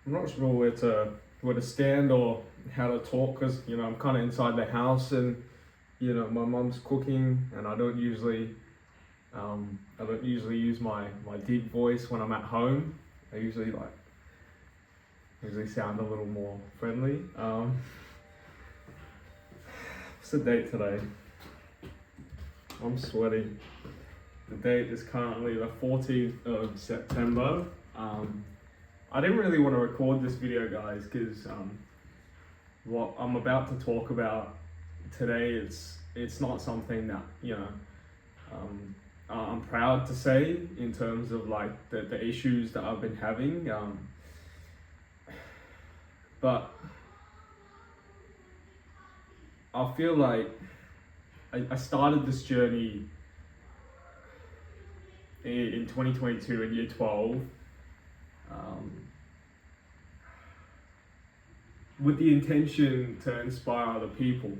I'm not sure where to stand or how to talk because I'm kind of inside the house and my mum's cooking and I don't usually use my deep voice when I'm at home. I usually sound a little more friendly. What's the date today? I'm sweating. The date is currently the 14th of September. I didn't really want to record this video, guys, because what I'm about to talk about today, it's not something that I'm proud to say in terms of like the issues that I've been having. But I feel like I started this journey in 2022 in year 12 with the intention to inspire other people.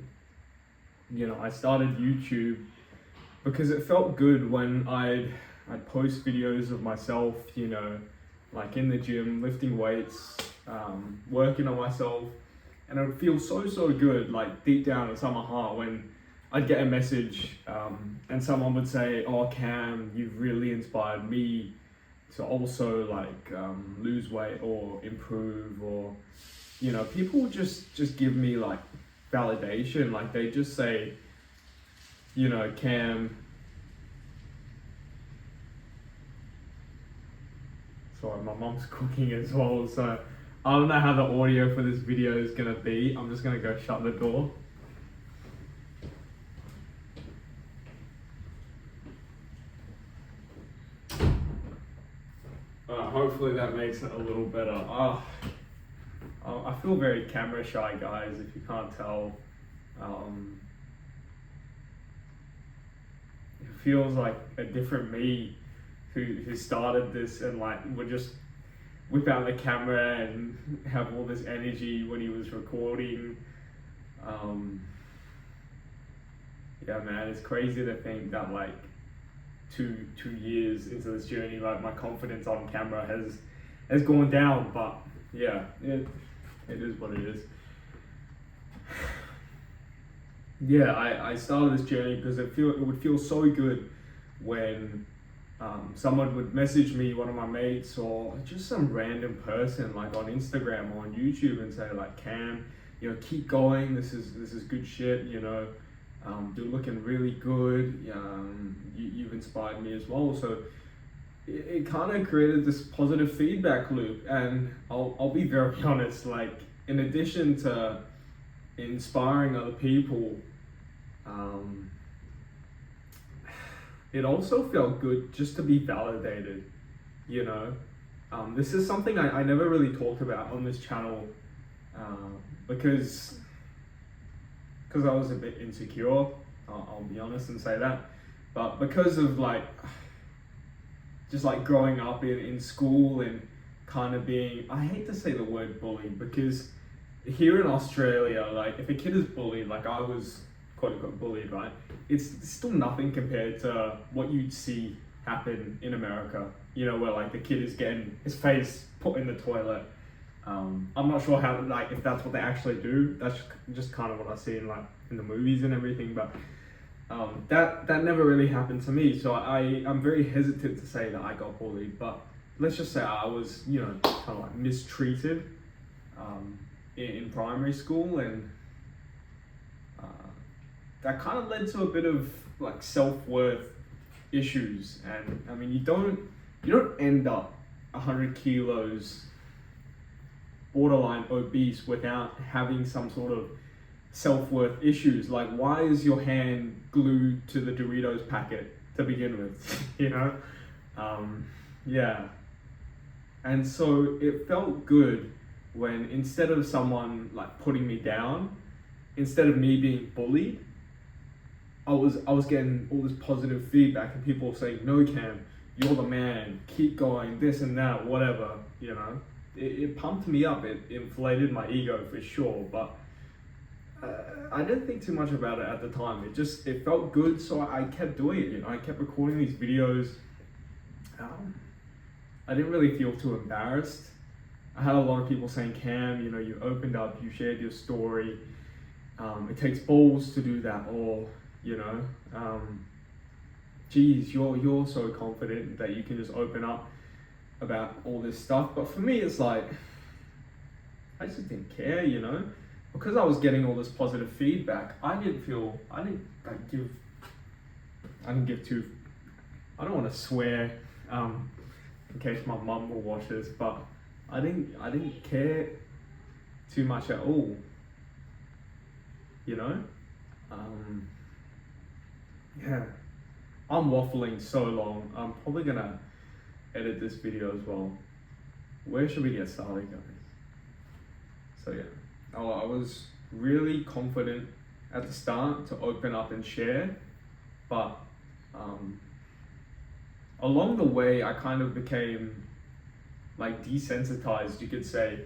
I started YouTube because it felt good when I'd post videos of myself, like in the gym, lifting weights, working on myself, and it would feel so good, like deep down inside my heart, when I'd get a message and someone would say, "Oh, Cam, you've really inspired me to also like lose weight or improve," or people just give me like validation, like they just say, "Cam." Sorry, my mom's cooking as well, so I don't know how the audio for this video is gonna be. I'm just gonna go shut the door. Hopefully that makes it a little better. I feel very camera shy, guys, if you can't tell. It feels like a different me who started this and like would just whip out the camera and have all this energy when he was recording. Yeah, man, it's crazy to think that like two years into this journey, like my confidence on camera has gone down. But yeah, it is what it is. Yeah, I started this journey because it would feel so good when someone would message me, one of my mates, or just some random person like on Instagram or on YouTube, and say like, "Cam, keep going. This is good shit. You're looking really good. You've inspired me as well." So it kind of created this positive feedback loop, and I'll be very honest. Like, in addition to inspiring other people, it also felt good just to be validated. This is something I never really talked about on this channel because I was a bit insecure. I'll be honest and say that. But because of just growing up in school and kind of being, I hate to say the word bully, because here in Australia, like if a kid is bullied, like I was quote unquote bullied, right? It's still nothing compared to what you'd see happen in America, where like the kid is getting his face put in the toilet. I'm not sure how, like, if that's what they actually do. That's just kind of what I see in the movies and everything, but that never really happened to me. So I'm very hesitant to say that I got bullied, but let's just say I was, kind of like mistreated in primary school, and that kind of led to a bit of like self-worth issues. And I mean, you don't end up 100 kilos borderline obese without having some sort of self-worth issues. Like, why is your hand glued to the Doritos packet to begin with? Yeah. And so it felt good when, instead of someone like putting me down, instead of me being bullied, I was getting all this positive feedback and people saying, "No, Cam, you're the man, keep going, this and that, whatever." It pumped me up. It inflated my ego for sure, but I didn't think too much about it at the time. It felt good, so I kept doing it. I kept recording these videos. I didn't really feel too embarrassed I had a lot of people saying, Cam, you know, you opened up, you shared your story. It takes balls to do that, or, you know, geez, you're so confident that you can just open up about all this stuff. But for me, it's like, I just didn't care, you know, because I was getting all this positive feedback. I didn't give too, I don't want to swear, in case my mum will watch this, but I didn't care too much at all, you know. Yeah, I'm waffling so long. I'm probably gonna edit this video as well. Where should we get started, guys? So yeah, I was really confident at the start to open up and share, but along the way I kind of became like desensitized, you could say,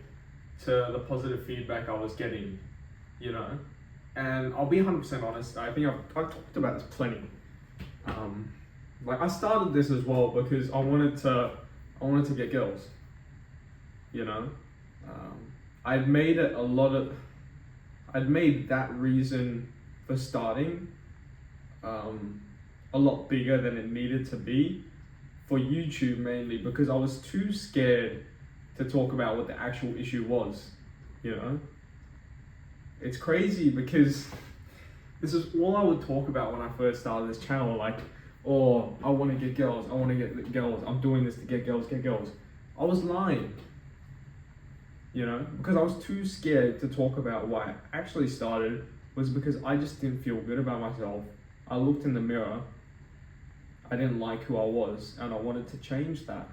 to the positive feedback I was getting, you know. And I'll be 100% honest, I think I've talked about this plenty. Like I started this as well because I wanted to get girls, you know. I'd made that reason for starting a lot bigger than it needed to be, for YouTube mainly, because I was too scared to talk about what the actual issue was, you know. It's crazy because this is all I would talk about when I first started this channel, like, oh, I want to get girls, I'm doing this to get girls. I was lying, you know, because I was too scared to talk about why I actually started was because I just didn't feel good about myself. I looked in the mirror, I didn't like who I was, and I wanted to change that.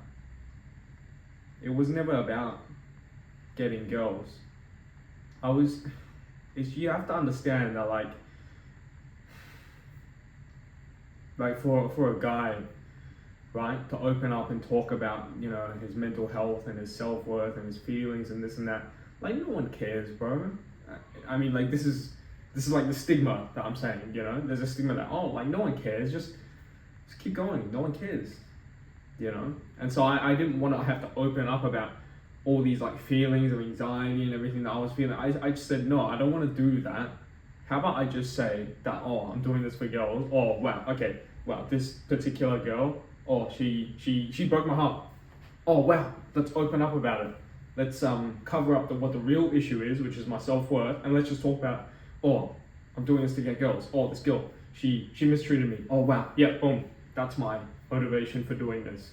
It was never about getting girls. You have to understand that like for a guy, right, to open up and talk about, you know, his mental health and his self-worth and his feelings and this and that, like no one cares, bro. I mean, like this is like the stigma that I'm saying, you know. There's a stigma that, oh, like no one cares, just keep going, no one cares, you know. And so I didn't want to have to open up about all these like feelings of anxiety and everything that I was feeling. I just said, no, I don't want to do that. How about I just say that, oh, I'm doing this for girls. Oh, wow, okay, wow, this particular girl, oh, she broke my heart. Oh, wow, let's open up about it. Let's cover up what the real issue is, which is my self-worth, and let's just talk about, oh, I'm doing this to get girls. Oh, this girl, she mistreated me. Oh, wow, yeah, boom. That's my motivation for doing this.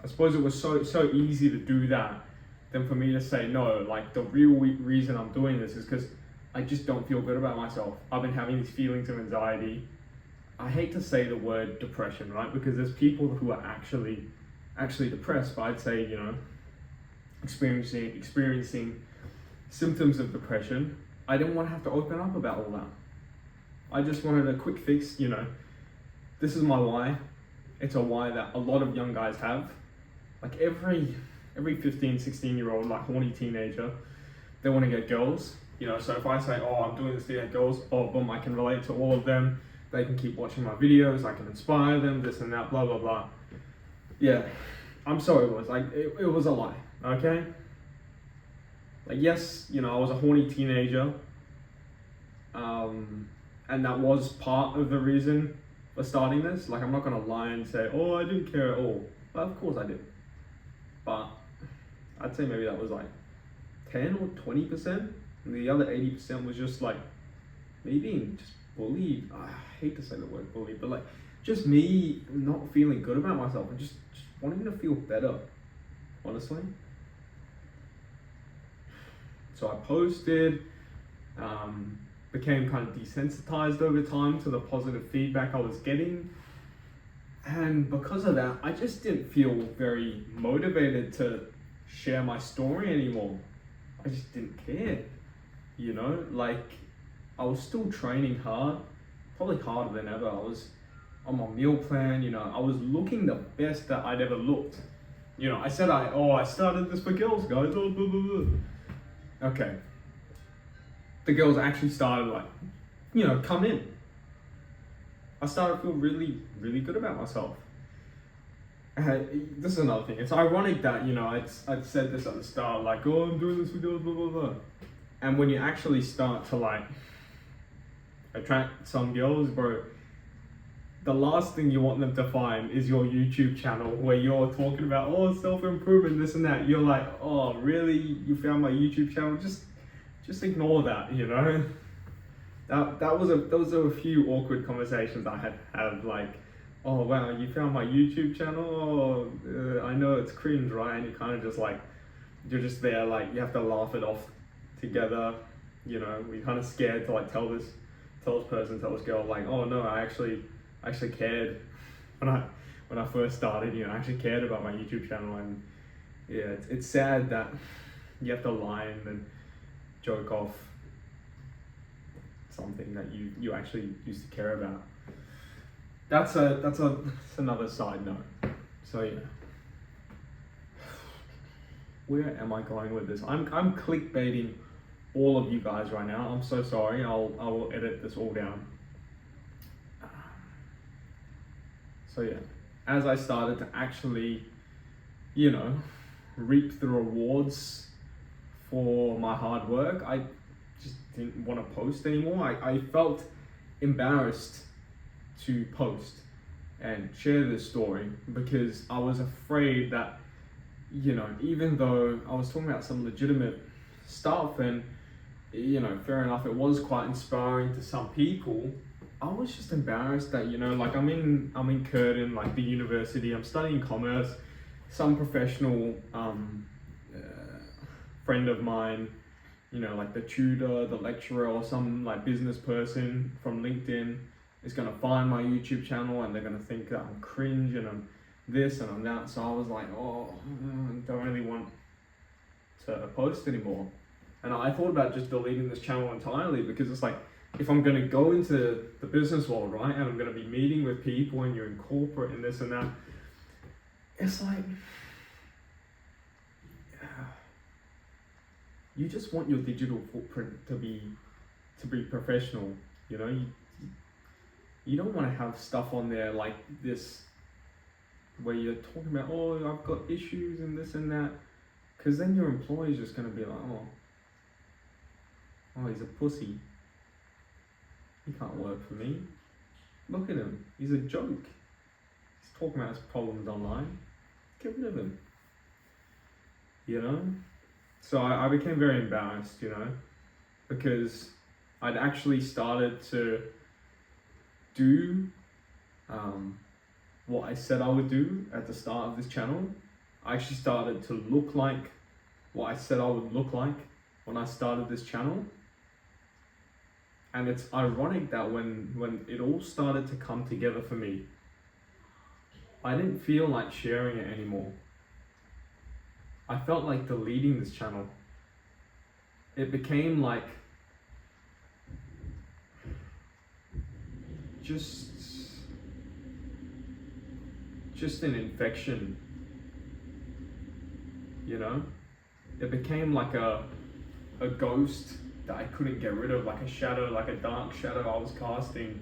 I suppose it was so easy to do that than for me to say, no, like the real reason I'm doing this is because I just don't feel good about myself. I've been having these feelings of anxiety. I hate to say the word depression, right? Because there's people who are actually depressed, but I'd say, you know, experiencing symptoms of depression. I didn't want to have to open up about all that. I just wanted a quick fix, you know. This is my why. It's a why that a lot of young guys have. Like every 15, 16-year-old, like horny teenager, they want to get girls, you know. So if I say, oh, I'm doing this to get girls, oh, boom, I can relate to all of them. They can keep watching my videos, I can inspire them, this and that, blah, blah, blah. Yeah, I'm sorry, boys, like it was a lie, okay? Like, yes, you know, I was a horny teenager, and that was part of the reason for starting this. Like, I'm not gonna lie and say, oh, I didn't care at all. But of course I did. But I'd say maybe that was like 10 or 20%, and the other 80% was just like me being just bullied. I hate to say the word bullied, but like just me not feeling good about myself and just wanting to feel better, honestly. So I posted, became kind of desensitized over time to the positive feedback I was getting. And because of that, I just didn't feel very motivated to share my story anymore. I just didn't care, you know? Like, I was still training hard, probably harder than ever. I was on my meal plan, you know, I was looking the best that I'd ever looked. You know, I said, I started this for girls, guys, oh, blah, blah, blah. Okay. The girls actually started, like, you know, come in. I started to feel really, really good about myself. This is another thing. It's ironic that, you know, I'd said this at the start, like, oh, I'm doing this with girls, blah, blah, blah. And when you actually start to, like, attract some girls, bro, the last thing you want them to find is your YouTube channel where you're talking about, oh, self-improvement, this and that. You're like, oh, really? You found my YouTube channel? Just ignore that, you know? Those are a few awkward conversations I had like, oh wow, you found my YouTube channel? Oh, I know it's cringe, right? And you kind of just like, you're just there, like, you have to laugh it off together. You know, we're kind of scared to like tell this girl, like, oh no, I actually cared when I first started. You know, I actually cared about my YouTube channel. And yeah, it's sad that you have to lie and joke off something that you actually used to care about. That's another side note. So yeah, where am I going with this? I'm clickbaiting all of you guys right now. I'm so sorry. I will edit this all down. So yeah, as I started to actually, you know, reap the rewards for my hard work, I just didn't want to post anymore. I felt embarrassed to post and share this story because I was afraid that, you know, even though I was talking about some legitimate stuff and, you know, fair enough, it was quite inspiring to some people, I was just embarrassed that, you know, like I'm in Curtin, like the university, I'm studying commerce. Some professional friend of mine, you know, like the tutor, the lecturer, or some like business person from LinkedIn is gonna find my YouTube channel and they're gonna think that I'm cringe and I'm this and I'm that. So I was like, oh, I don't really want to post anymore. And I thought about just deleting this channel entirely because it's like, if I'm gonna go into the business world, right, and I'm gonna be meeting with people and you're in corporate and this and that, it's like, you just want your digital footprint to be professional, you know. You don't want to have stuff on there like this where you're talking about, oh, I've got issues and this and that, because then your employer's just going to be like, oh, he's a pussy, he can't work for me, look at him, he's a joke, he's talking about his problems online, get rid of him, you know. So I became very embarrassed, you know, because I'd actually started to do what I said I would do at the start of this channel. I actually started to look like what I said I would look like when I started this channel. And it's ironic that when it all started to come together for me, I didn't feel like sharing it anymore. I felt like deleting this channel. It became like just an infection, you know. It became like a ghost that I couldn't get rid of, like a shadow, like a dark shadow I was casting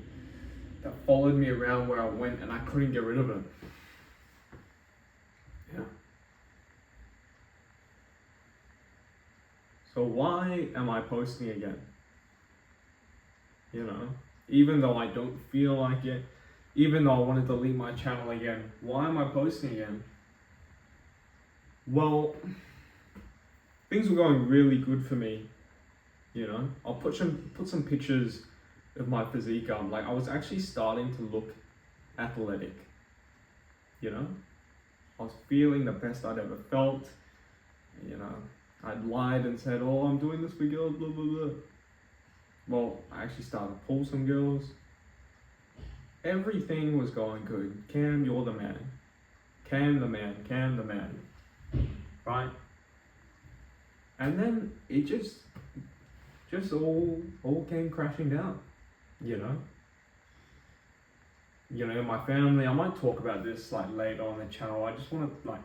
that followed me around where I went and I couldn't get rid of it. Yeah. So why am I posting again? You know, even though I don't feel like it, even though I want to delete my channel again, why am I posting again? Well, things were going really good for me, you know. I'll put some pictures of my physique up. Like, I was actually starting to look athletic, you know. I was feeling the best I'd ever felt, you know. I'd lied and said, oh, I'm doing this for girls, blah, blah, blah. Well, I actually started to pull some girls. Everything was going good. Cam, you're the man. Cam the man, Cam the man. Right? And then it just all came crashing down, you know? You know, my family, I might talk about this like later on the channel. I just want to like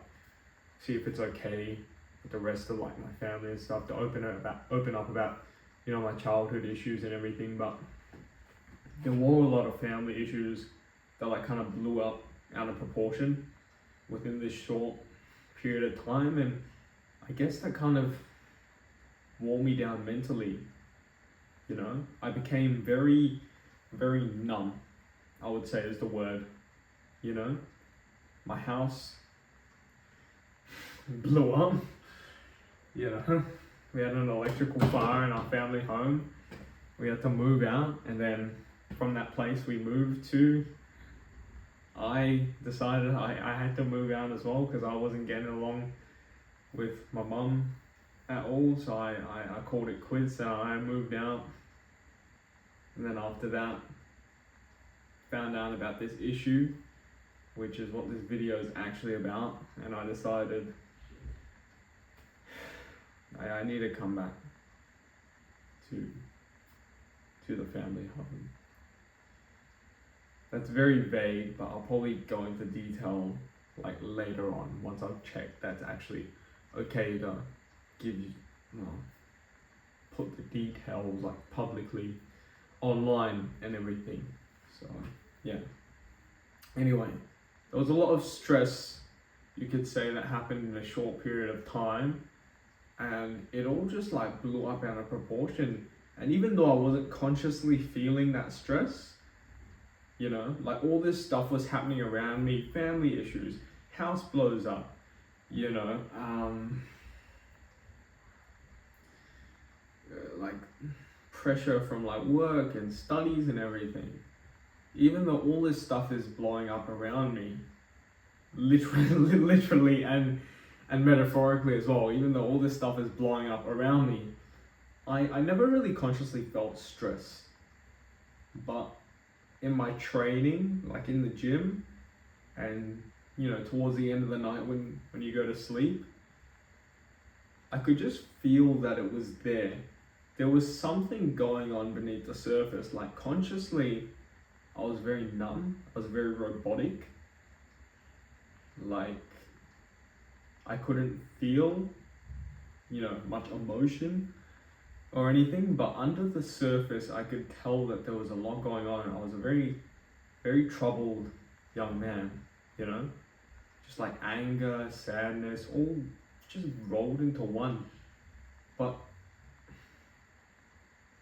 see if it's okay with the rest of like my family and stuff to open up about, you know, my childhood issues and everything. But there were a lot of family issues that like kind of blew up out of proportion. within this short period of time, and I guess that kind of wore me down mentally. You know, I became very, very numb, I would say is the word. You know, my house blew up. You know, we had an electrical fire in our family home. We had to move out, and then from that place we moved to, I decided I had to move out as well because I wasn't getting along with my mum at all. So I called it quits and I moved out. And then after that, found out about this issue, which is what this video is actually about. And I decided I need to come back to the family home. That's very vague, but I'll probably go into detail like later on once I've checked that's actually okay to give you, put the details like publicly online and everything. So yeah. Anyway, there was a lot of stress, you could say, that happened in a short period of time, and it all just like blew up out of proportion. And even though I wasn't consciously feeling that stress, you know, like all this stuff was happening around me, family issues, house blows up, you know, like pressure from like work and studies and everything. Even though all this stuff is blowing up around me, literally and metaphorically as well, even though all this stuff is blowing up around me, I never really consciously felt stress. But in my training, like in the gym, and you know, towards the end of the night when you go to sleep, I could just feel that it was there. There was something going on beneath the surface. Like consciously, I was very numb, I was very robotic. Like I couldn't feel, you know, much emotion or anything, but under the surface I could tell that there was a lot going on. I was a very, very troubled young man, you know, just like anger, sadness, all just rolled into one. But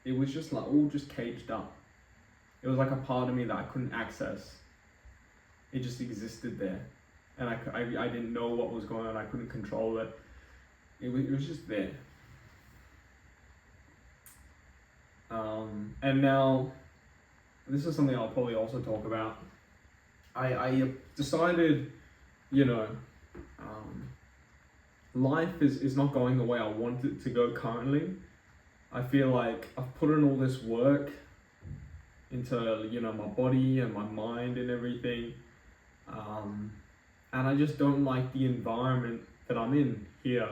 it was just like all just caged up. It was like a part of me that I couldn't access. It just existed there, and I didn't know what was going on. I couldn't control it. It was just there. And now, this is something I'll probably also talk about. I decided, you know, life is not going the way I want it to go currently. I feel like I've put in all this work into, you know, my body and my mind and everything. And I just don't like the environment that I'm in here.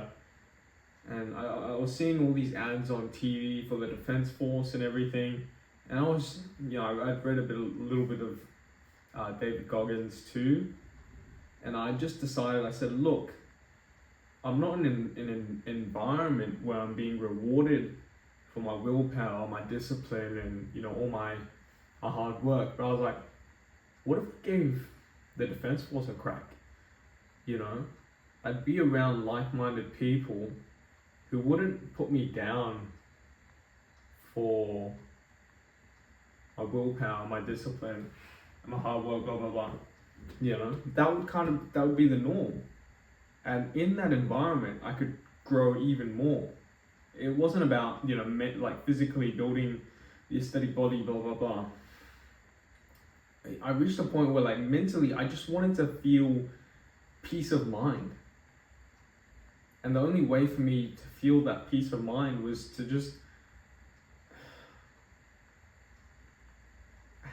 And I was seeing all these ads on TV for the Defense Force and everything. And I was, you know, I've read a little bit of David Goggins too. And I just decided, I said, look, I'm not in an environment where I'm being rewarded for my willpower, my discipline, and, you know, all my hard work. But I was like, what if I gave the Defense Force a crack? You know, I'd be around like-minded people who wouldn't put me down for my willpower, my discipline, and my hard work, blah, blah, blah. You know, that would be the norm. And in that environment, I could grow even more. It wasn't about, you know, like physically building the aesthetic body, blah, blah, blah. I reached a point where like mentally, I just wanted to feel peace of mind. And the only way for me to feel that peace of mind was to just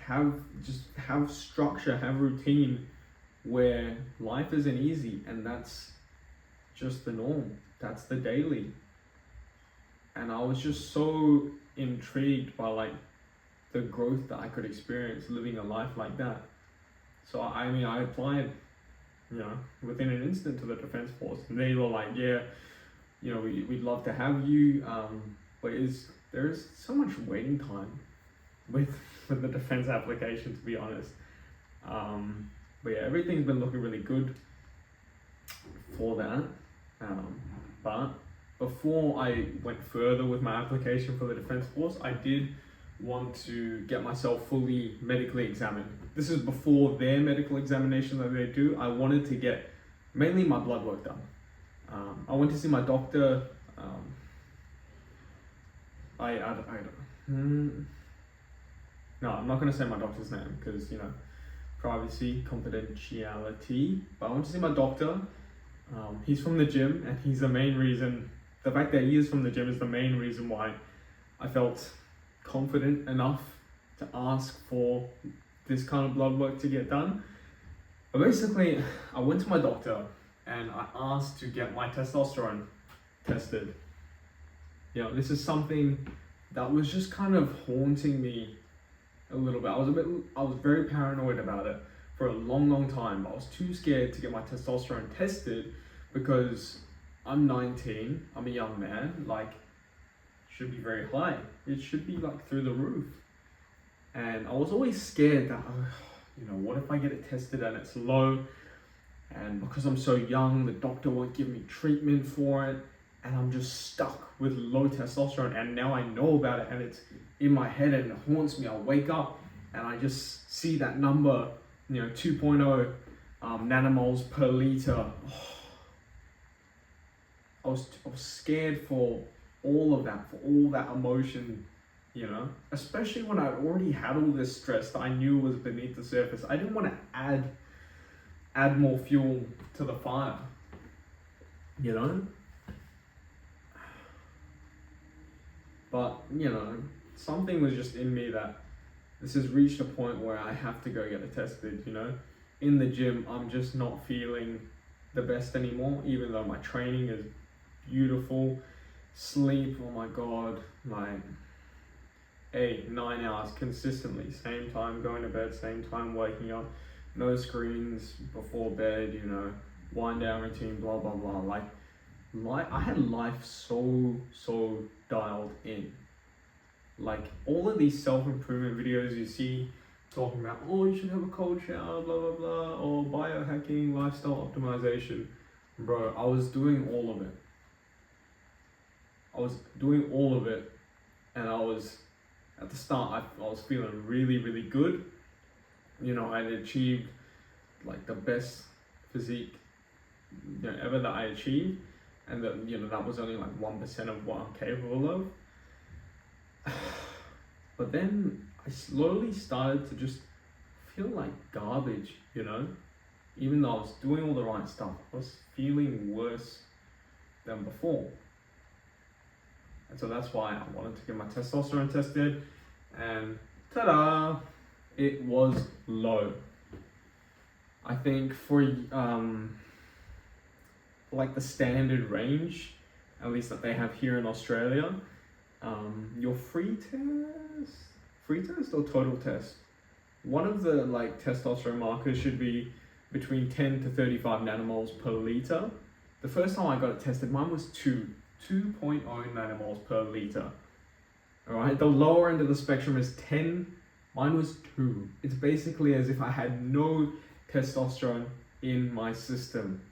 have structure, have routine, where life isn't easy, and that's just the norm. That's the daily. And I was just so intrigued by like the growth that I could experience living a life like that. So I mean, I applied, you know, within an instant to the Defense Force, and they were like, yeah, you know, we'd love to have you, but there is so much waiting time with the defense application, to be honest. But yeah, everything's been looking really good. for that. But before I went further with my application for the Defence Force, I did want to get myself fully medically examined. This is before their medical examination that they do. I wanted to get mainly my blood work done. I went to see my doctor. I don't. No, I'm not going to say my doctor's name because, privacy, confidentiality. But I went to see my doctor. He's from the gym, and he's the main reason. The fact that he is from the gym is the main reason why I felt confident enough to ask for this kind of blood work to get done. But basically, I went to my doctor and I asked to get my testosterone tested. This is something that was just kind of haunting me a little bit. I was very paranoid about it for a long time. I was too scared to get my testosterone tested because I'm 19, I'm a young man, should be very high. It should be through the roof. And I was always scared that, what if I get it tested and it's low? And because I'm so young, the doctor won't give me treatment for it. And I'm just stuck with low testosterone. And now I know about it and it's in my head and it haunts me. I wake up and I just see that number, 2.0 nanomoles per liter. I was scared for all of that, for all that emotion, especially when I already had all this stress that I knew was beneath the surface. I didn't want to add more fuel to the fire, But, something was just in me that this has reached a point where I have to go get it tested, In the gym, I'm just not feeling the best anymore, even though my training is beautiful. Sleep, oh my God, 8-9 hours consistently, same time going to bed, same time waking up, no screens before bed, wind down routine, blah, blah, blah. I had life so dialed in. All of these self-improvement videos you see talking about, you should have a cold shower, blah, blah, blah, or biohacking, lifestyle optimization. Bro, I was doing all of it. And at the start, I was feeling really, really good. I'd achieved the best physique ever that I achieved. And that was only 1% of what I'm capable of. But then I slowly started to just feel like garbage, Even though I was doing all the right stuff, I was feeling worse than before. And so that's why I wanted to get my testosterone tested, and ta-da, it was low. I think for the standard range, at least that they have here in Australia, your free test or total test, one of the testosterone markers should be between 10 to 35 nanomoles per liter. The first time I got it tested, mine was 2.0 nanomoles per liter. All right, the lower end of the spectrum is 10. Mine was 2. It's basically as if I had no testosterone in my system.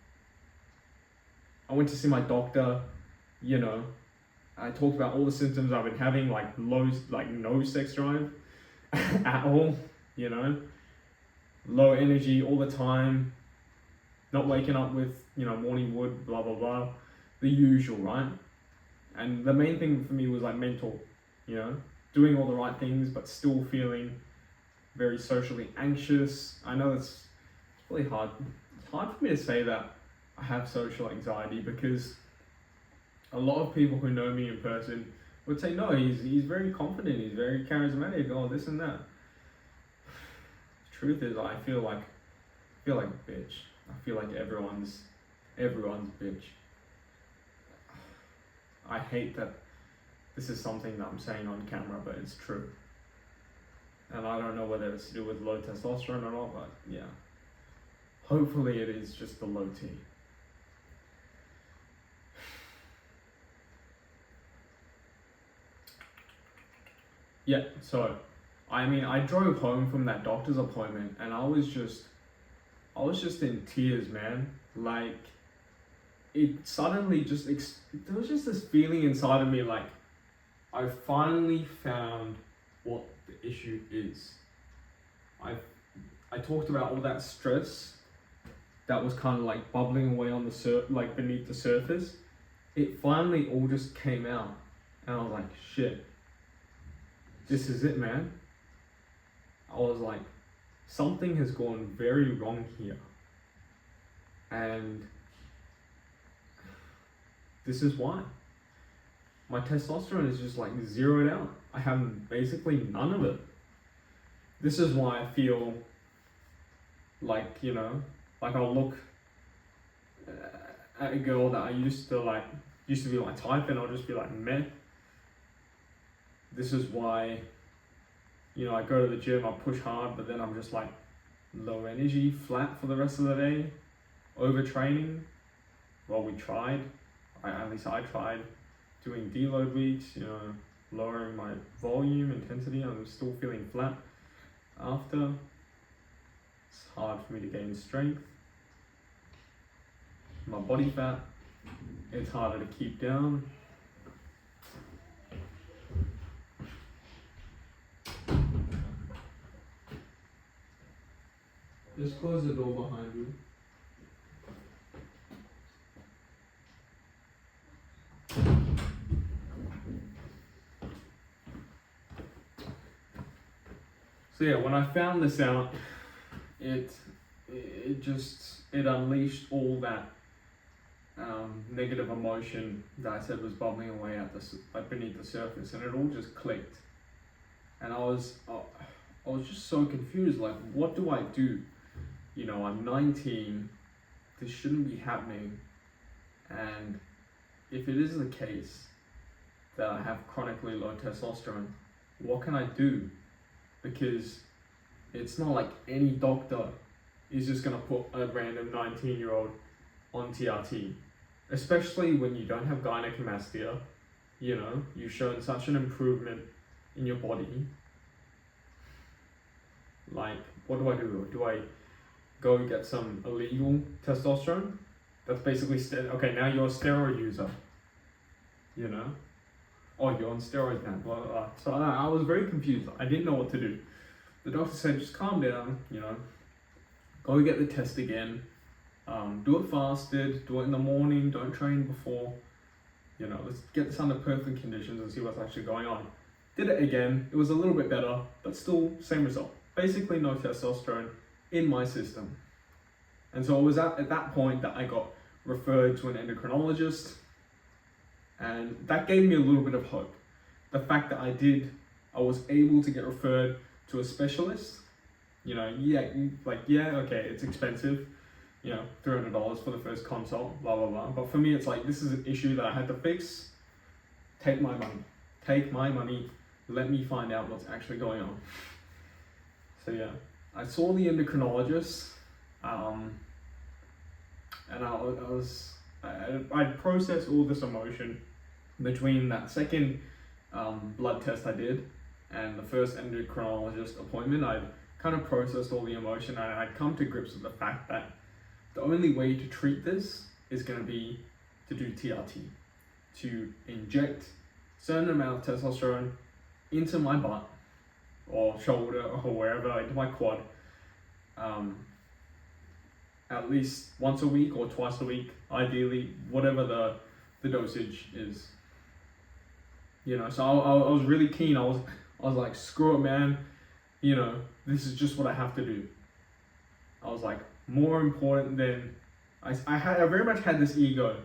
I went to see my doctor, I talked about all the symptoms I've been having, no sex drive at all, low energy all the time, not waking up with, morning wood, blah, blah, blah, the usual, right? And the main thing for me was mental, doing all the right things, but still feeling very socially anxious. I know it's really hard. It's hard for me to say that I have social anxiety because a lot of people who know me in person would say, no, he's very confident, he's very charismatic, this and that. The truth is, I feel like a bitch. I feel like everyone's bitch. I hate that this is something that I'm saying on camera, but it's true. And I don't know whether it's to do with low testosterone or not, but yeah. Hopefully it is just the low T. Yeah, so, I drove home from that doctor's appointment and I was just in tears, man. it suddenly just, there was just this feeling inside of me like, I finally found what the issue is. I talked about all that stress that was kind of like bubbling away on the like beneath the surface. It finally all just came out, and I was like, shit, this is it, man. I was like, something has gone very wrong here, and this is why. My testosterone is just like zeroed out. I have basically none of it. This is why I feel like, you know, like I'll look at a girl that I used to be my type, and I'll just be like, meh. This is why, you know, I go to the gym, I push hard, but then I'm just like low energy, flat for the rest of the day, overtraining. Well, we tried, at least I tried doing deload weeks, you know, lowering my volume, intensity. I'm still feeling flat after. It's hard for me to gain strength. My body fat, it's harder to keep down. Just close the door behind you. So yeah, when I found this out, it unleashed all that negative emotion that I said was bubbling away at beneath the surface, and it all just clicked. And I was just so confused. Like, what do I do? You know, I'm 19. This shouldn't be happening. And if it is the case that I have chronically low testosterone, what can I do? Because it's not like any doctor is just gonna put a random 19-year-old on TRT, especially when you don't have gynecomastia. You know, you've shown such an improvement in your body. Like, what do I do? Do I go get some illegal testosterone? That's basically okay. Now you're a steroid user. You know, oh, you're on steroids now. Blah blah blah. So I was very confused. I didn't know what to do. The doctor said, just calm down. You know, go get the test again. Do it fasted. Do it in the morning. Don't train before. You know, let's get this under perfect conditions and see what's actually going on. Did it again. It was a little bit better, but still same result. Basically no testosterone in my system. And so it was at that point that I got referred to an endocrinologist, and that gave me a little bit of hope. The fact that I was able to get referred to a specialist, you know, okay, it's expensive, you know, $300 for the first consult, blah, blah, blah. But for me, it's like, this is an issue that I had to fix. Take my money, let me find out what's actually going on. So yeah, I saw the endocrinologist, and I'd processed all this emotion between that second blood test I did and the first endocrinologist appointment. I'd kind of processed all the emotion, and I'd come to grips with the fact that the only way to treat this is going to be to do TRT, to inject a certain amount of testosterone into my butt or shoulder or wherever, into my quad, at least once a week or twice a week, ideally, whatever the dosage is. You know, so I was really keen. I was like, screw it, man. You know, this is just what I have to do. I was like, more important than I very much had this ego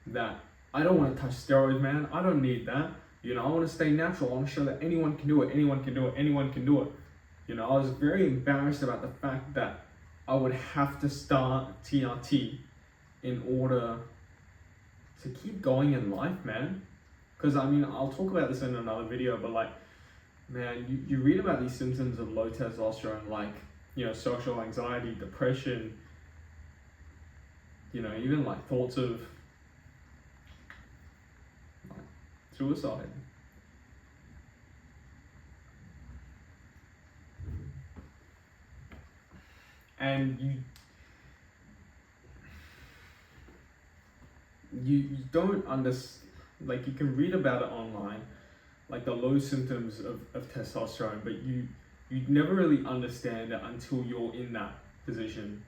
that I don't want to touch steroids, man. I don't need that. You know, I want to stay natural. I want to show that anyone can do it. Anyone can do it. Anyone can do it. You know, I was very embarrassed about the fact that I would have to start TRT in order to keep going in life, man. Because I mean, I'll talk about this in another video, but like, man, you read about these symptoms of low testosterone, like, you know, social anxiety, depression, you know, even like thoughts of like suicide. And you don't understand, like you can read about it online, like the low symptoms of testosterone, but you never really understand it until you're in that position,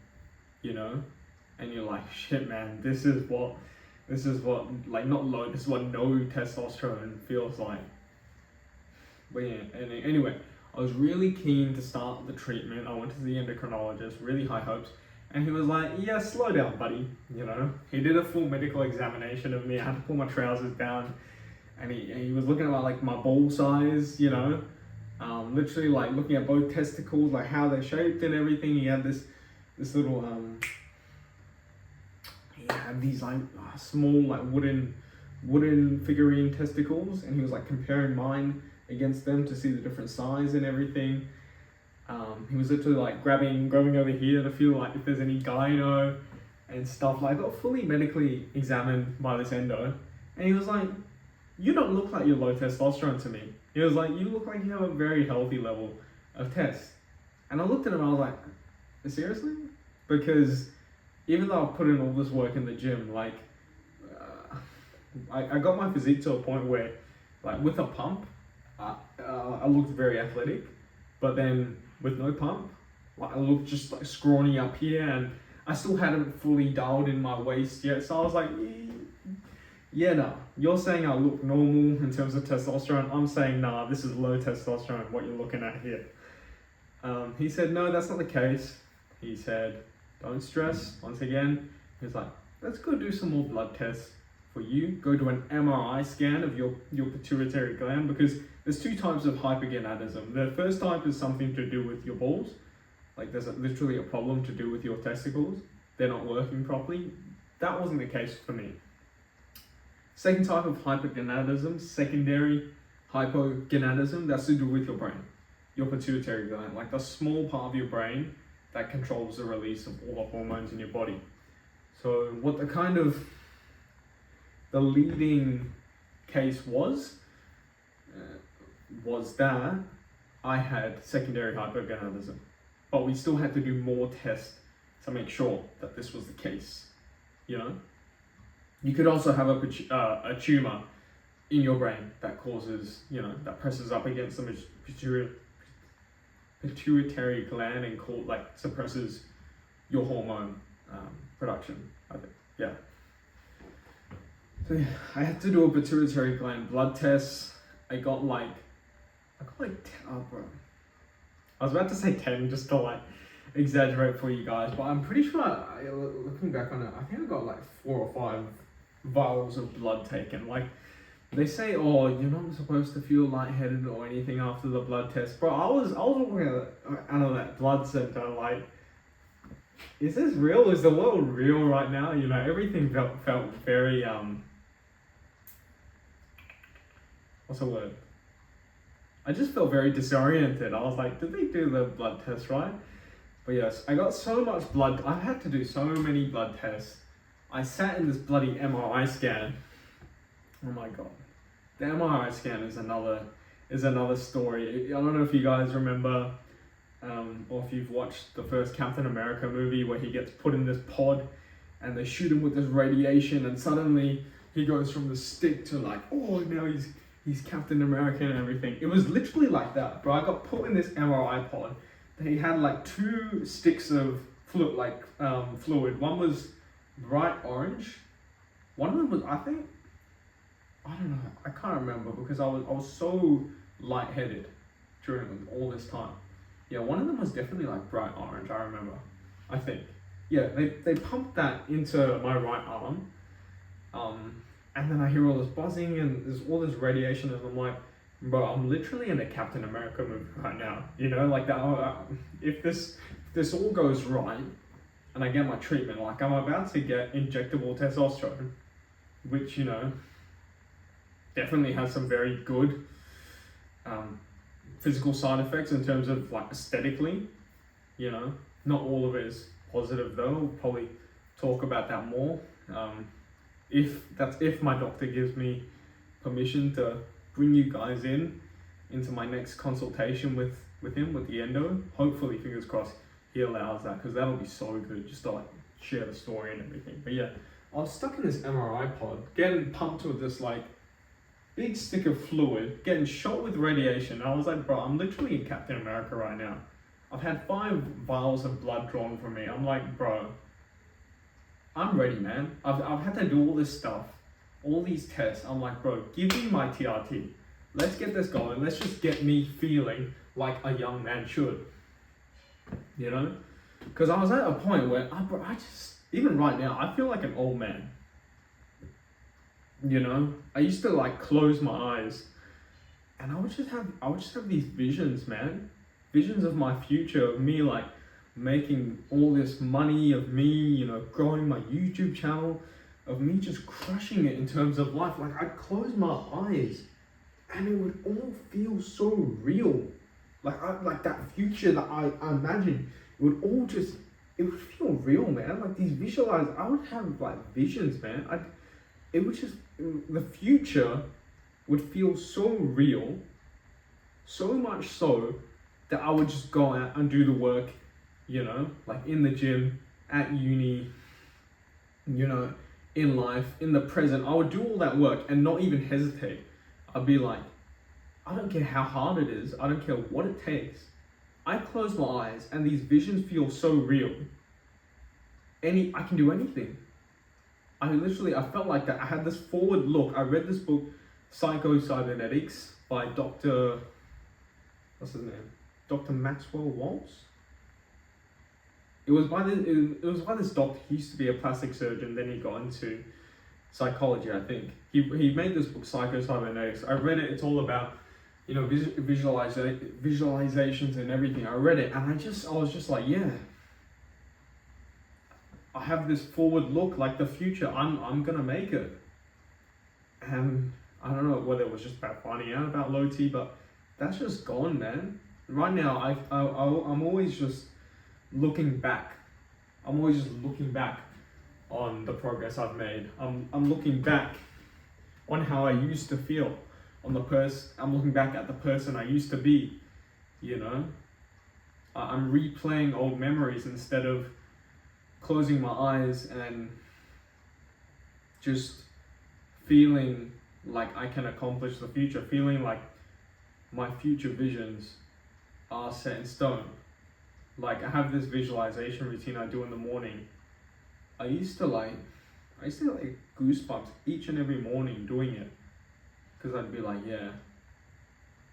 you know, and you're like, shit, man, this is what like not low, this is what no testosterone feels like. But yeah, and anyway, I was really keen to start the treatment. I went to the endocrinologist, really high hopes, and he was like, yeah, slow down, buddy. You know, he did a full medical examination of me. I had to pull my trousers down, and he was looking at like my ball size, you know, literally like looking at both testicles, like how they're shaped and everything. He had this little he had these like small like wooden figurine testicles, and he was like comparing mine against them to see the different size and everything. He was literally like grabbing over here to feel like if there's any gyno and stuff. Like, I got fully medically examined by this endo, and he was like, you don't look like you're low testosterone to me. He was like, you look like you have a very healthy level of test. And I looked at him and I was like, seriously? Because even though I put in all this work in the gym, like I got my physique to a point where, like, with a pump, I looked very athletic, but then with no pump, like, I looked just like scrawny up here, and I still hadn't fully dialed in my waist yet. So I was like, yeah, no, you're saying I look normal in terms of testosterone. I'm saying, nah, this is low testosterone, what you're looking at here. He said, no, that's not the case. He said, don't stress. Once again, he was like, let's go do some more blood tests for you. Go do an MRI scan of your pituitary gland, because there's two types of hypogonadism. The first type is something to do with your balls. Like, there's literally a problem to do with your testicles. They're not working properly. That wasn't the case for me. Second type of hypogonadism, secondary hypogonadism, that's to do with your brain, your pituitary gland, like the small part of your brain that controls the release of all the hormones in your body. So what the leading case was that I had secondary hypogonadism, but we still had to do more tests to make sure that this was the case, you know? You could also have a tumor in your brain that causes, you know, that presses up against the pituitary gland and suppresses your hormone production, I think, yeah. So yeah, I had to do a pituitary gland blood test. I got like, oh bro, I was about to say 10 just to like exaggerate for you guys, but I'm pretty sure, looking back on it, I think I got like 4 or 5 vials of blood taken. Like, they say, oh, you're not supposed to feel lightheaded or anything after the blood test. Bro, I was walking out of that blood center like, is this real? Is the world real right now? You know, everything felt very, what's the word? I just felt very disoriented. I was like, did they do the blood test right? But yes, I got so much blood. I had to do so many blood tests. I sat in this bloody MRI scan. Oh my god. The MRI scan is another story. I don't know if you guys remember, or if you've watched the first Captain America movie where he gets put in this pod and they shoot him with this radiation, and suddenly he goes from the stick to like, oh, now he's Captain America and everything. It was literally like that, bro. I got put in this MRI pod. They had like 2 sticks of fluid. One was bright orange. One of them was, I don't know, I can't remember because I was so lightheaded during all this time. Yeah, one of them was definitely like bright orange, I remember. I think. Yeah, they pumped that into my right arm. And then I hear all this buzzing and there's all this radiation, and I'm like, bro, I'm literally in a Captain America movie right now. You know, like that. If this all goes right, and I get my treatment, like I'm about to get injectable testosterone, which, you know, definitely has some very good physical side effects in terms of like aesthetically, you know. Not all of it is positive though. We'll probably talk about that more. If my doctor gives me permission to bring you guys into my next consultation with the endo. Hopefully, fingers crossed, he allows that, because that'll be so good just to like share the story and everything. But yeah, I was stuck in this MRI pod, getting pumped with this like big stick of fluid, getting shot with radiation. I was like, bro, I'm literally in Captain America right now. I've had 5 vials of blood drawn from me. I'm like, bro, I'm ready, man. I've had to do all this stuff, all these tests. I'm like, bro, give me my TRT. Let's get this going. Let's just get me feeling like a young man should. You know? Because I was at a point where I just, even right now, I feel like an old man. You know? I used to like close my eyes and I would just have these visions, man. Visions of my future, of me like making all this money, of me, you know, growing my YouTube channel, of me just crushing it in terms of life. Like I'd close my eyes and it would all feel so real. Like that future that I imagined, it would feel real, man. Like these I would have like visions, man. The future would feel so real, so much so that I would just go out and do the work, you know, like in the gym, at uni, you know, in life, in the present. I would do all that work and not even hesitate. I'd be like, I don't care how hard it is. I don't care what it takes. I close my eyes and these visions feel so real. I can do anything. I felt like that. I had this forward look. I read this book, Psycho-Cybernetics, by Dr. What's his name? Dr. Maxwell Waltz. It was by this doctor. He used to be a plastic surgeon. Then he got into psychology, I think. He made this book, Psycho-Cybernetics. I read it. It's all about, you know, visualizations and everything. I read it and I was just like, yeah. I have this forward look, like the future. I'm gonna make it. And I don't know whether it was just about finding out about low T, but that's just gone, man. Right now, I'm always just looking back. I'm always just looking back on the progress I've made. I'm looking back on how I used to feel. I'm looking back at the person I used to be. You know, I'm replaying old memories instead of closing my eyes and just feeling like I can accomplish the future, feeling like my future visions are set in stone. Like I have this visualization routine I do in the morning. I used to get goosebumps each and every morning doing it, because I'd be like, yeah,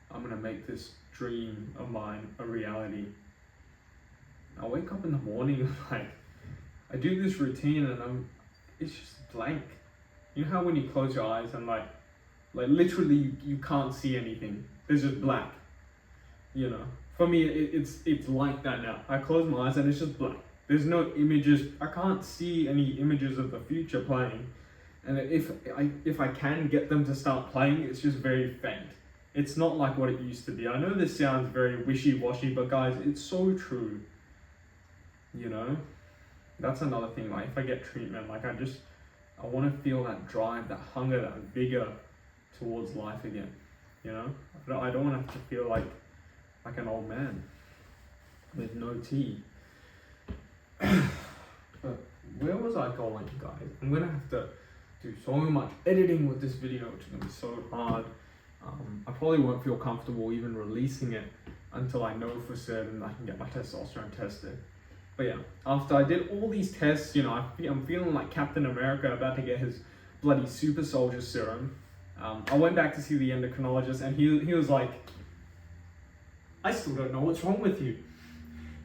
I'm gonna make this dream of mine a reality. I wake up in the morning, like I do this routine and it's just blank. You know how when you close your eyes and like literally you can't see anything. There's just black. You know, for me it's like that now. I close my eyes and it's just black. There's no images. I can't see any images of the future playing. And if I can get them to start playing, it's just very faint. It's not like what it used to be. I know this sounds very wishy-washy, but guys, it's so true. You know? That's another thing. Like if I get treatment, like I want to feel that drive, that hunger, that vigor towards life again. You know, I don't want to have to feel like an old man with no tea. But where was I going, guys? I'm gonna have to do so much editing with this video, which is gonna be so hard. I probably won't feel comfortable even releasing it until I know for certain I can get my testosterone tested. But yeah, after I did all these tests, you know, I'm feeling like Captain America about to get his bloody super soldier serum. I went back to see the endocrinologist and he was like, I still don't know what's wrong with you.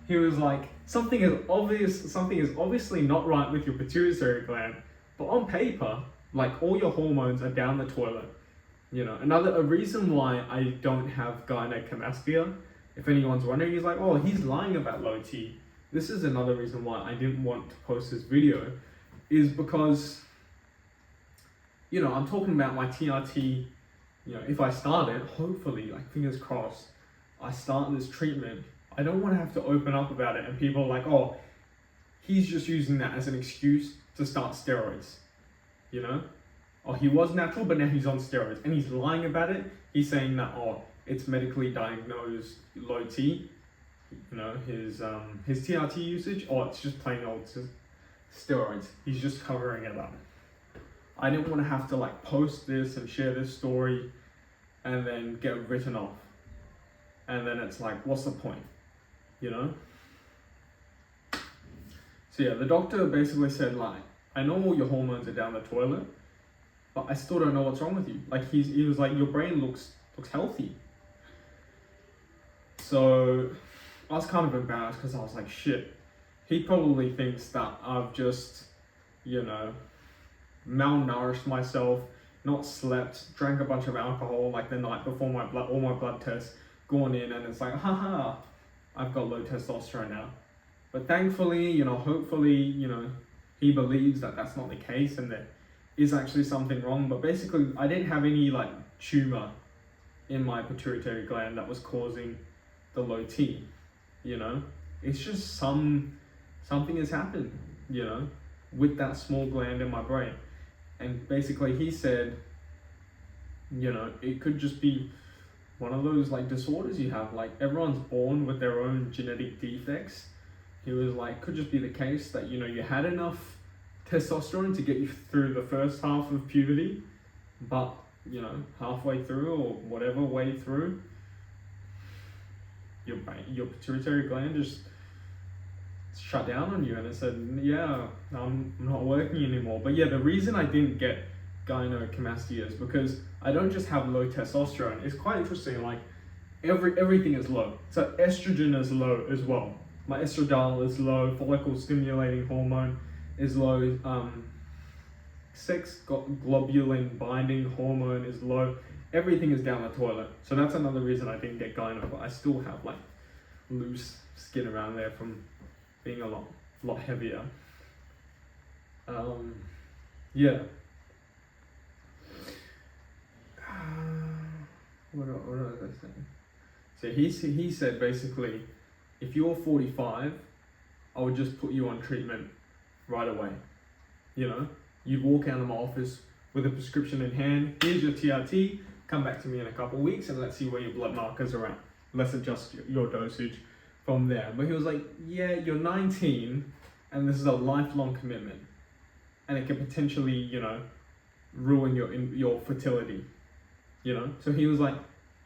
He was like, something is obviously not right with your pituitary gland, but on paper, like all your hormones are down the toilet. You know, a reason why I don't have gynecomastia, if anyone's wondering, he's like, oh, he's lying about low T. This is another reason why I didn't want to post this video, is because, you know, I'm talking about my TRT. You know, if I start it, hopefully, like fingers crossed, I start this treatment, I don't want to have to open up about it and people are like, oh, he's just using that as an excuse to start steroids, you know? Oh, he was natural, but now he's on steroids and he's lying about it. He's saying that, oh, it's medically diagnosed low T, you know, his TRT usage, or it's just plain old steroids. He's just covering it up. I didn't want to have to like post this and share this story and then get written off. And then it's like, what's the point? You know? So yeah, the doctor basically said like, I know all your hormones are down the toilet, but I still don't know what's wrong with you. Like he was like, your brain looks healthy. So I was kind of embarrassed because I was like, shit, he probably thinks that I've just, you know, malnourished myself, not slept, drank a bunch of alcohol like the night before all my blood tests, gone in, and it's like, haha, I've got low testosterone now. But thankfully, you know, hopefully, you know, he believes that that's not the case and there is actually something wrong. But basically, I didn't have any like tumor in my pituitary gland that was causing the low T, you know. It's just something has happened, you know, with that small gland in my brain. And basically he said, you know, it could just be one of those like disorders you have, like everyone's born with their own genetic defects. He was like, could just be the case that, you know, you had enough testosterone to get you through the first half of puberty, but, you know, halfway through or whatever way through, your pituitary gland just shut down on you, and it said, yeah, I'm not working anymore. But yeah, the reason I didn't get gynecomastia is because I don't just have low testosterone. It's quite interesting, like everything is low. So estrogen is low as well. My estradiol is low, follicle stimulating hormone is low, sex globulin binding hormone is low. Everything is down the toilet. So that's another reason I didn't get gyno, but I still have like loose skin around there from being a lot heavier. Yeah. What was I saying? So he said basically, if you're 45, I would just put you on treatment right away. You know, you'd walk out of my office with a prescription in hand. Here's your TRT. Come back to me in a couple of weeks and let's see where your blood markers are at. Let's adjust your dosage from there. But he was like, yeah, you're 19 and this is a lifelong commitment and it could potentially, you know, ruin your fertility, you know? So he was like,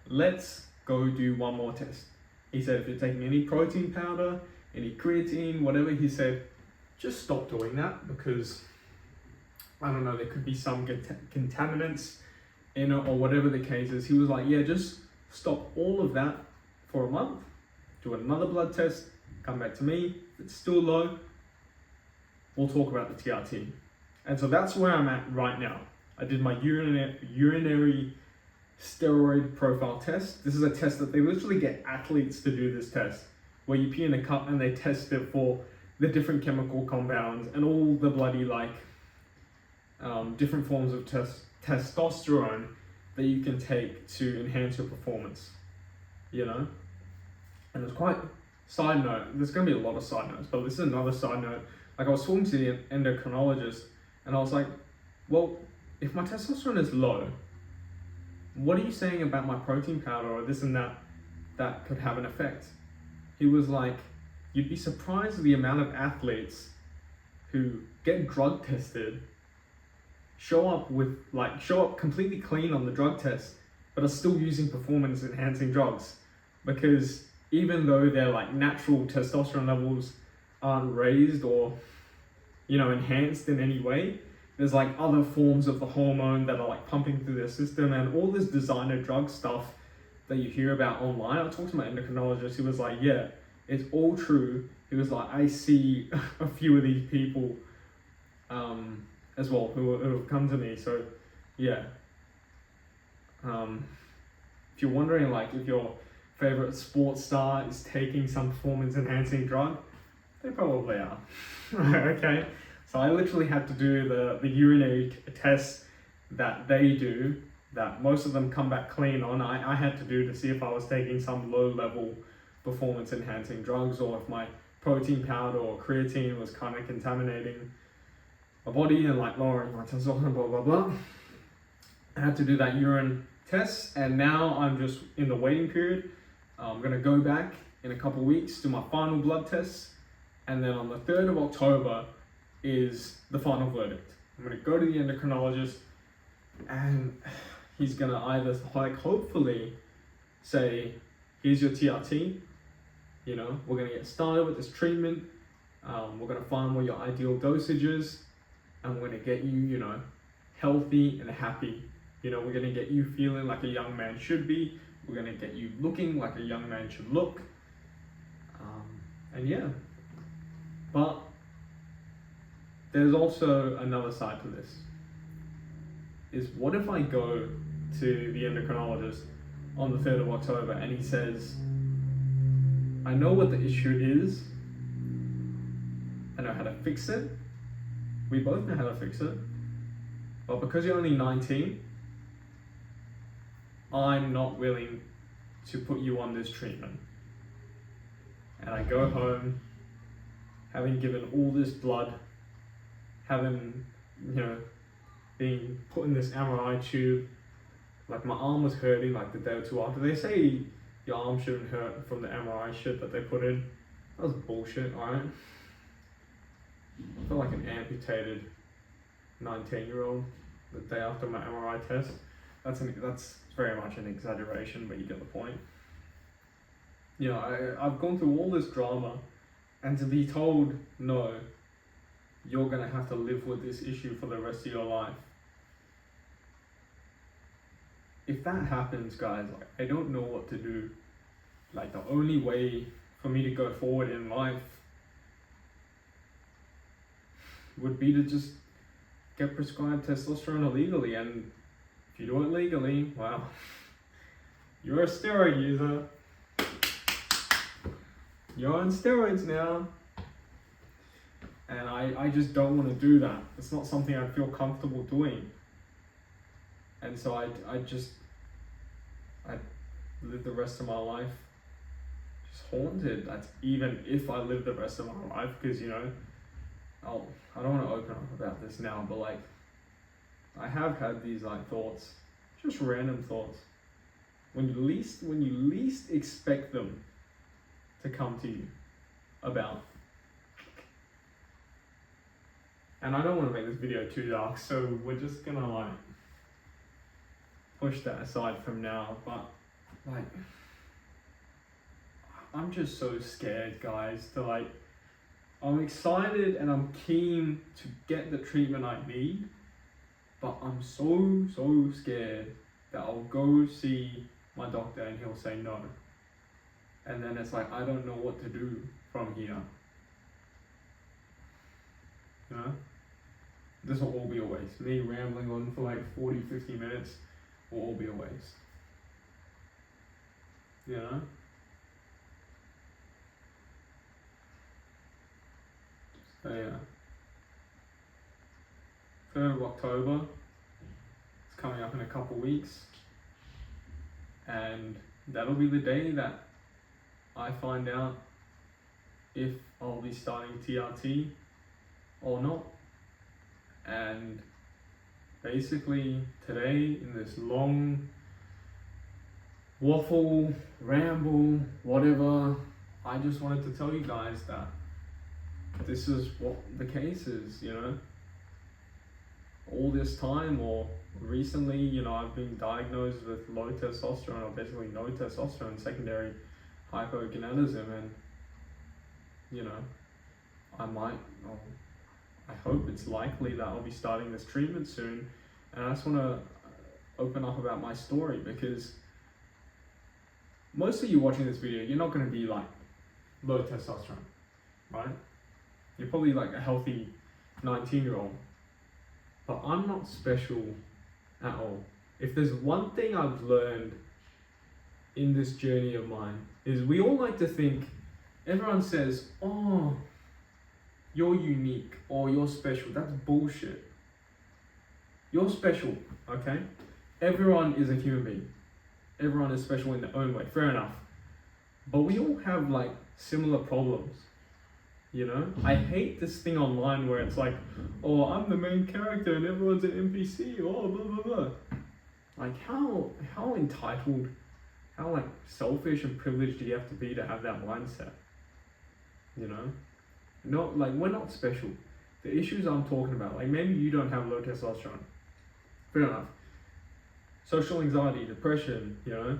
let's go do one more test. He said, if you're taking any protein powder, any creatine, whatever, he said, just stop doing that because, I don't know, there could be some contaminants in it or whatever the case is. He was like, yeah, just stop all of that for a month, do another blood test, come back to me. If it's still low, we'll talk about the TRT. And so that's where I'm at right now. I did my urinary steroid profile test. This is a test that they literally get athletes to do this test, where you pee in a cup and they test it for the different chemical compounds and all the bloody like different forms of testosterone that you can take to enhance your performance, you know? And it's quite, side note, there's gonna be a lot of side notes, but this is another side note. Like I was talking to the endocrinologist and I was like, well, if my testosterone is low, what are you saying about my protein powder or this and that could have an effect? He was like, you'd be surprised at the amount of athletes who get drug tested, show up completely clean on the drug test, but are still using performance enhancing drugs. Because even though their like natural testosterone levels aren't raised or, you know, enhanced in any way, there's like other forms of the hormone that are like pumping through their system and all this designer drug stuff that you hear about online. I talked to my endocrinologist, he was like, yeah, it's all true. He was like, I see a few of these people as well who have come to me. So yeah, if you're wondering like if your favorite sports star is taking some performance enhancing drug, they probably are. Okay, so I literally had to do the urinary tests that they do, that most of them come back clean on. I had to do to see if I was taking some low level performance enhancing drugs or if my protein powder or creatine was kind of contaminating my body and like lowering my testosterone, blah blah blah. I had to do that urine test, and now I'm just in the waiting period. I'm gonna go back in a couple weeks, do my final blood tests, and then on the 3rd of October, is the final verdict. I'm going to go to the endocrinologist, and he's going to either, like, hopefully say, here's your TRT, you know, we're going to get started with this treatment, we're going to find what your ideal dosage is, and we're going to get you, you know, healthy and happy. You know, we're going to get you feeling like a young man should be, we're going to get you looking like a young man should look, and yeah. But there's also another side to this, is what if I go to the endocrinologist on the 3rd of October and he says, I know what the issue is, I know how to fix it, we both know how to fix it, but because you're only 19, I'm not willing to put you on this treatment. And I go home, having given all this blood, having, you know, being put in this MRI tube, like my arm was hurting like the day or two after. They say your arm shouldn't hurt from the MRI shit that they put in. That was bullshit, alright? I felt like an amputated 19-year-old the day after my MRI test. That's very much an exaggeration, but you get the point. You know, I've gone through all this drama, and to be told, no, you're gonna have to live with this issue for the rest of your life. If that happens, guys, like, I don't know what to do. Like, the only way for me to go forward in life would be to just get prescribed testosterone illegally, and if you do it legally, well, you're a steroid user. You're on steroids now. And I just don't want to do that. It's not something I feel comfortable doing. And so I live the rest of my life just haunted. That's even if I live the rest of my life, because, you know, I don't want to open up about this now, but like, I have had these like thoughts, just random thoughts, when you least expect them to come to you about. And I don't want to make this video too dark, so we're just gonna like push that aside from now. But like, I'm just so scared, guys, to like, I'm excited and I'm keen to get the treatment I need, but I'm so scared that I'll go see my doctor and he'll say no. And then it's like, I don't know what to do from here. You know? This will all be a waste. Me rambling on for like 40-50 minutes will all be a waste. You know? So yeah. 3rd of October. It's coming up in a couple weeks. And that'll be the day that I find out if I'll be starting TRT or not. And basically today, in this long waffle, ramble, whatever, I just wanted to tell you guys that this is what the case is, you know. All this time, or recently, you know, I've been diagnosed with low testosterone, or basically no testosterone, secondary hypogonadism, and you know, I hope it's likely that I'll be starting this treatment soon. And I just want to open up about my story, because most of you watching this video, you're not going to be like low testosterone, right? You're probably like a healthy 19-year-old, but I'm not special at all. If there's one thing I've learned in this journey of mine, is we all like to think, everyone says, oh, you're unique or you're special. That's bullshit. You're special, okay? Everyone is a human being. Everyone is special in their own way, fair enough. But we all have like similar problems, you know? I hate this thing online where it's like, oh, I'm the main character and everyone's an NPC, oh, blah, blah, blah. Like, how entitled, how like selfish and privileged do you have to have that mindset, you know? Not like, we're not special. the issues I'm talking about, like maybe you don't have low testosterone. Fair enough. Social anxiety, depression, you know,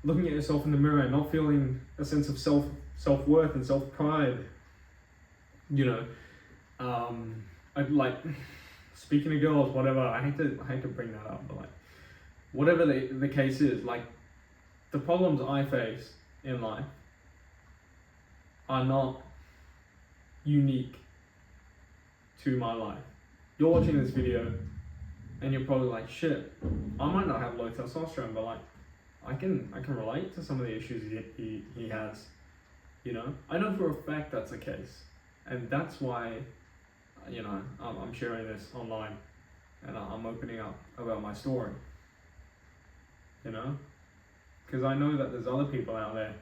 looking at yourself in the mirror and not feeling a sense of self-worth and self-pride, you know, I'd like, speaking to girls, whatever, I hate to bring that up, but like, whatever the case is, like, the problems I face in life are not unique to my life. You're watching this video and you're probably like, shit, I might not have low testosterone, but like, I can relate to some of the issues he has, you know? I know for a fact that's the case. And that's why, you know, I'm sharing this online and I'm opening up about my story, you know? Because I know that there's other people out there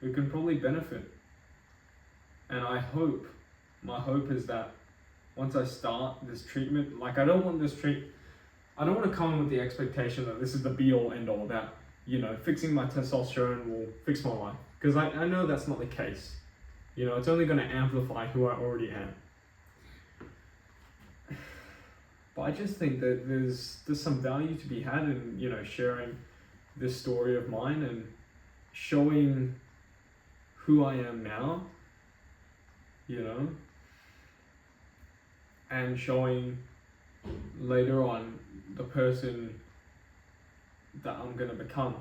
who can probably benefit. And my hope is that once I start this treatment, like I don't want to come in with the expectation that this is the be all end all, that, you know, fixing my testosterone will fix my life. Because I know that's not the case. You know, it's only going to amplify who I already am. But I just think that there's some value to be had in, you know, sharing this story of mine and showing who I am now, you know, and showing later on the person that I'm going to become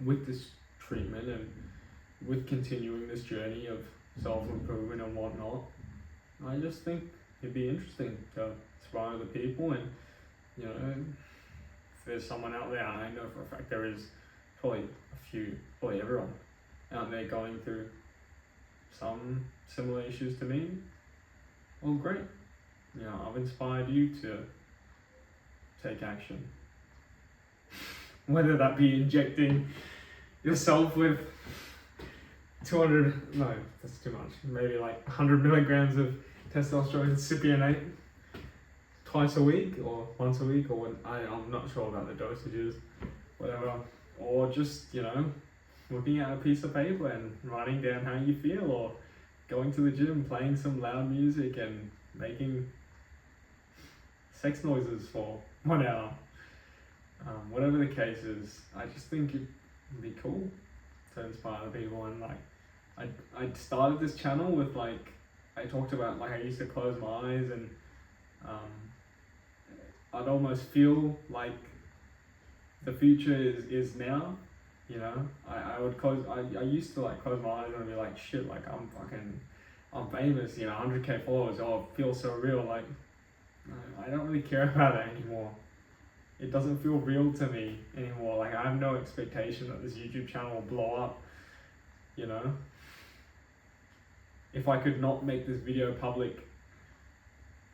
with this treatment and with continuing this journey of self-improvement and whatnot. I just think it'd be interesting to inspire other people, and, you know, if there's someone out there, I know for a fact there is probably everyone out there going through some similar issues to me. Well, great. You know, I've inspired you to take action. Whether that be injecting yourself with 200, no, that's too much, maybe like 100 milligrams of testosterone cypionate twice a week or once a week, or I'm not sure about the dosages, whatever, or just, you know, looking at a piece of paper and writing down how you feel, or going to the gym, playing some loud music and making sex noises for 1 hour. Whatever the case is, I just think it'd be cool to inspire people. And like, I started this channel with, like, I talked about, like, I used to close my eyes and I'd almost feel like the future is now, you know. I used to like close my eyes and be like, shit, like I'm famous, you know, 100k followers, oh, it feels so real. Like, I don't really care about that anymore. It doesn't feel real to me anymore. Like, I have no expectation that this YouTube channel will blow up, you know. If I could not make this video public,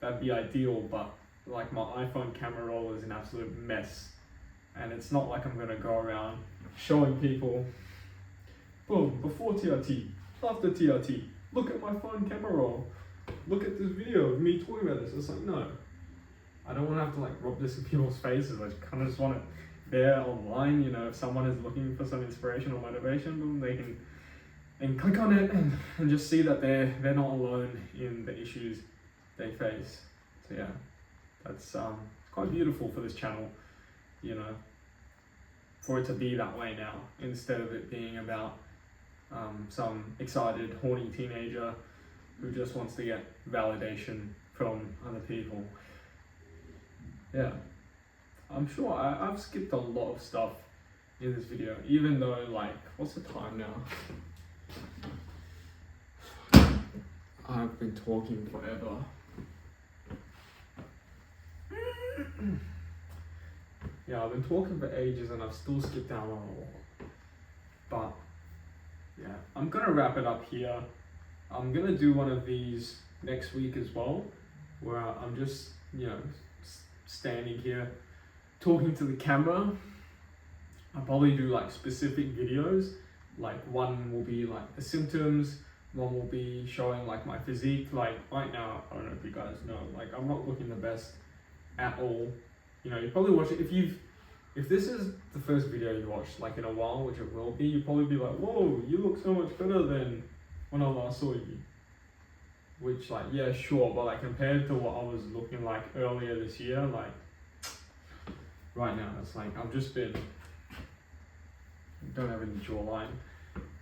that'd be ideal, but like, my iPhone camera roll is an absolute mess. And it's not like I'm gonna go around showing people, boom, before TRT, after TRT, look at my phone camera roll, look at this video of me talking about this. It's like, no, I don't want to have to like rub this in people's faces. I kind of just want it there online, you know. If someone is looking for some inspiration or motivation, boom, they can click on it and just see that they're not alone in the issues they face. So yeah, that's quite beautiful for this channel, you know, for it to be that way now, instead of it being about some excited, horny teenager who just wants to get validation from other people. Yeah, I'm sure I've skipped a lot of stuff in this video, even though, like, what's the time now? I've been talking forever. Yeah, I've been talking for ages and I've still skipped down on a lot. But yeah, I'm gonna wrap it up here. I'm gonna do one of these next week as well, where I'm just, you know, standing here talking to the camera. I'll probably do like specific videos. Like, one will be like the symptoms, one will be showing like my physique. Like right now, I don't know if you guys know, like I'm not looking the best at all. You know, you probably watch it, if this is the first video you watched like in a while, which it will be, you'll probably be like, whoa, you look so much better than when I last saw you. which like, yeah, sure, but like compared to what I was looking like earlier this year, like right now it's like I've just been, don't have any jawline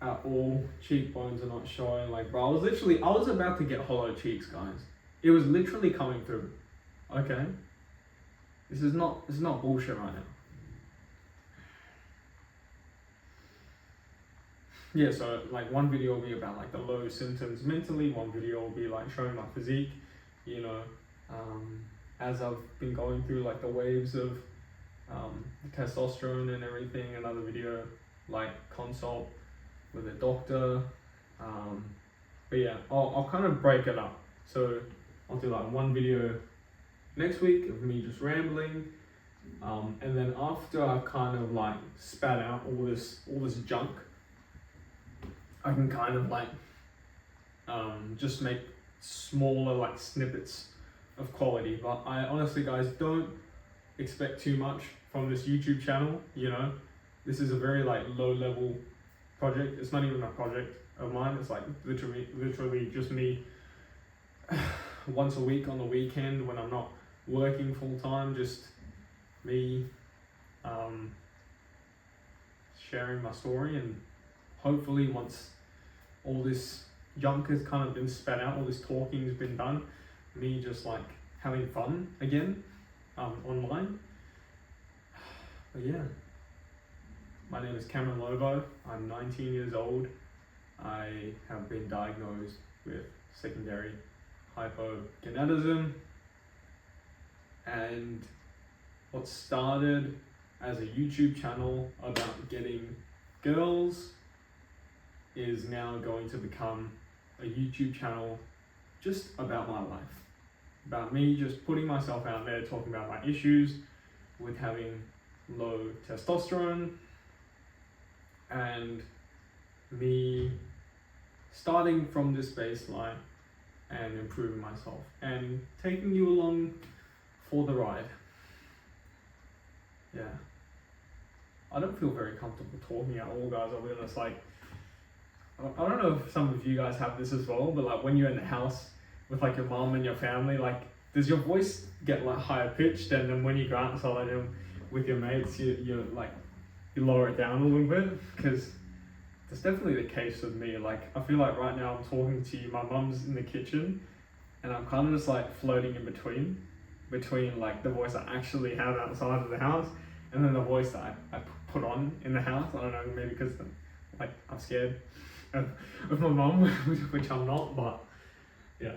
at all, cheekbones are not showing, like bro, I was about to get hollow cheeks, guys. It was literally coming through. Okay, this is not bullshit right now. Yeah, so like one video will be about like the low symptoms mentally, one video will be like showing my physique, you know, as I've been going through like the waves of testosterone and everything. Another video like consult with a doctor, but yeah, I'll kind of break it up. So I'll do like one video next week of me just rambling, and then after I've kind of like spat out all this junk, I can kind of like just make smaller like snippets of quality. But I honestly, guys, don't expect too much from this YouTube channel. You know, this is a very like low level project. It's not even a project of mine. It's like literally just me once a week on the weekend when I'm not working full time, just me sharing my story, and hopefully once all this junk has kind of been spat out, all this talking has been done, me just like having fun again online. But yeah, my name is Cameron Lobo. I'm 19 years old. I have been diagnosed with secondary hypogonadism, and what started as a YouTube channel about getting girls is now going to become a YouTube channel just about my life, about me just putting myself out there, talking about my issues with having low testosterone, and me starting from this baseline and improving myself and taking you along for the ride. Yeah, I don't feel very comfortable talking at all, guys. I'll be honest. Like, I don't know if some of you guys have this as well, but like when you're in the house with like your mom and your family, like does your voice get like higher pitched, and then when you go outside with your mates, you lower it down a little bit? Because that's definitely the case with me. Like I feel like right now I'm talking to you, my mum's in the kitchen, and I'm kind of just like floating in between like the voice I actually have outside of the house and then the voice that I put on in the house. I don't know, maybe because like I'm scared of my mum, which I'm not, but yeah.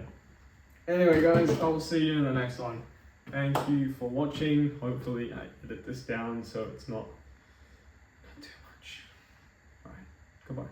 Anyway guys, I will see you in the next one. Thank you for watching. Hopefully I edit this down so it's not too much. Alright, goodbye.